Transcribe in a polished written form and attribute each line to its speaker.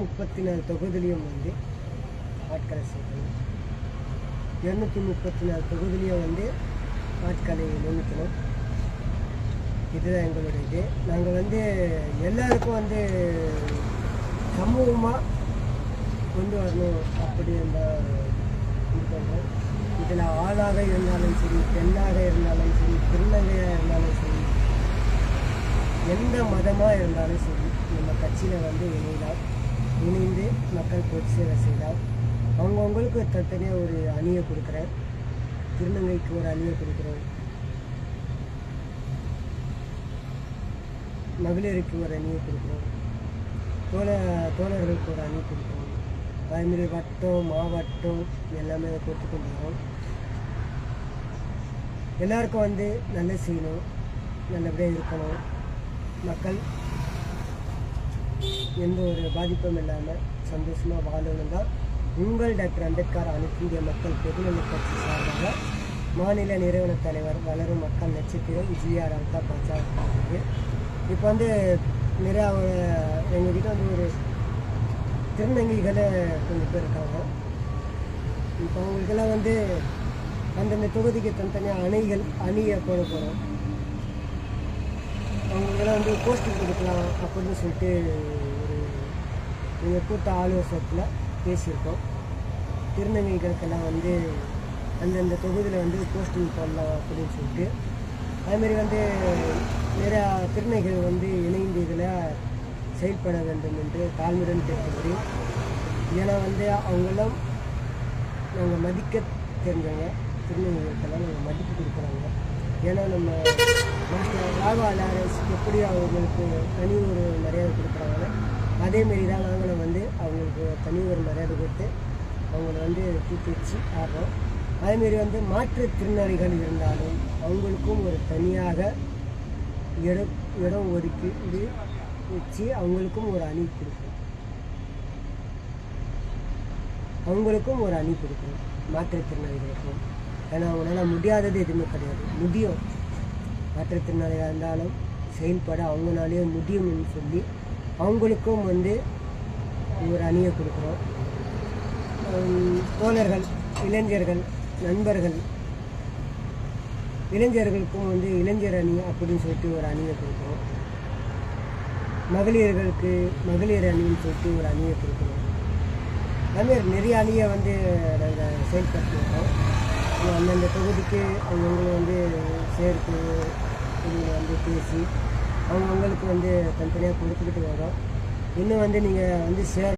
Speaker 1: 234 தொகுதியிலையும் வந்து ஆட்களை சேர்க்கணும். 234 தொகுதியிலையும் வந்து ஆட்களை நியமிக்கணும். இதுதான் எங்களுடைய இது. நாங்கள் வந்து எல்லாருக்கும் வந்து சமூகமாக கொண்டு வரணும் அப்படி இந்த இது பண்ணுறோம். இதில் ஆளாக இருந்தாலும் சரி, பெண்ணாக இருந்தாலும் சரி, திருநங்கையாக இருந்தாலும் சரி, எந்த மதமாக இருந்தாலும் சரி, நம்ம கட்சியில் வந்து இணைந்து மக்கள் பொது சேவை செய்தால் அவங்கவுங்களுக்கு தனித்தனியாக ஒரு அணியை கொடுக்குறேன். திருநங்கைக்கு ஒரு அணியை கொடுக்குறோம், மகளிருக்கு ஒரு அணியை கொடுக்குறோம், தோழர்களுக்கு ஒரு அணி கொடுக்குறோம். அதேமாரி வட்டம் மாவட்டம் எல்லாமே கொடுத்து கொண்டு வரோம். எல்லாருக்கும் வந்து நல்லது செய்யணும், நல்லபடியாக இருக்கணும், மக்கள் எந்த ஒரு பாதிப்பும் இல்லாமல் சந்தோஷமாக வாழணும் தான் உங்கள் டாக்டர் அம்பேத்கர் அனைத்து இந்திய மக்கள் பொதுநலக் கட்சி சார்பாக மாநில நிறுவன தலைவர் வளரும் மக்கள் நட்சத்திரம் GR அல்தா பாட்சா இருக்குது. இப்போ வந்து நிறையா எங்ககிட்ட வந்து ஒரு திருநங்கைகளை கொஞ்சம் பேர் இருக்காங்க. இப்போ அவங்களுக்கெல்லாம் வந்து அந்தந்த தொகுதிக்கு தனித்தனியாக அணியை போட போகிறோம். அவங்களுக்கெல்லாம் வந்து போஸ்டிங் கொடுக்கலாம் அப்படின்னு சொல்லிட்டு ஒரு எங்கள் கூட்ட ஆலோசனையில் பேசியிருக்கோம். திருநங்கைகளுக்கெல்லாம் வந்து அந்தந்த தொகுதியில் வந்து போஸ்டிங் போடலாம் அப்படின்னு சொல்லிட்டு. அதுமாரி வந்து நிறையா திருநங்கைகள் வந்து இணைந்து இதில் செயல்பட வேண்டும் என்று தாழ்மையுடன் கேட்கிறேன். ஏன்னா வந்து அவங்கெல்லாம் நாங்கள் மதிக்க தெரிஞ்சவங்க. திருநங்கைகளுக்கெல்லாம் நாங்கள் மதிப்பு கொடுக்குறாங்க. ஏன்னா நம்ம மாஸ்டர் ராகவா லாரன்ஸ் எப்படி அவங்களுக்கு தனி ஒரு மரியாதை கொடுக்குறாங்களோ அதேமாரி தான் நாங்களும் வந்து அவங்களுக்கு தனி ஒரு மரியாதை கொடுத்து அவங்கள வந்து தூக்கி வச்சு ஆடுறோம். அதேமாரி வந்து மாற்றுத்திறனாளிகள் இருந்தாலும் அவங்களுக்கும் ஒரு தனியாக இடம் ஒதுக்கி வச்சு அவங்களுக்கும் ஒரு அணி கொடுக்கணும். மாற்றுத்திறனாளிகளுக்கும். ஏன்னா அவங்களால முடியாதது எதுவுமே கிடையாது, முடியும். மாற்றுத்திறனாளியாக இருந்தாலும் செயல்பட அவங்களாலேயே முடியும்னு சொல்லி அவங்களுக்கும் வந்து ஒரு அணியை கொடுக்குறோம். தோழர்கள், இளைஞர்கள், நண்பர்கள், இளைஞர்களுக்கும் வந்து இளைஞர் அணி அப்படின்னு சொல்லிட்டு ஒரு அணியை கொடுக்குறோம். மகளிர்களுக்கு மகளிர் அணின்னு சொல்லிட்டு ஒரு அணியை கொடுக்குறோம். அதுமாதிரி நிறைய அணியை வந்து நாங்கள் செயல்படுத்தி வரோம். அந்தந்த தொகுதிக்கு அவங்கவுங்களை வந்து சேர்த்து வந்து பேசி அவங்கவுங்களுக்கு வந்து தனித்தனியாக கொடுத்துக்கிட்டு வரோம். இன்னும் வந்து நீங்கள் வந்து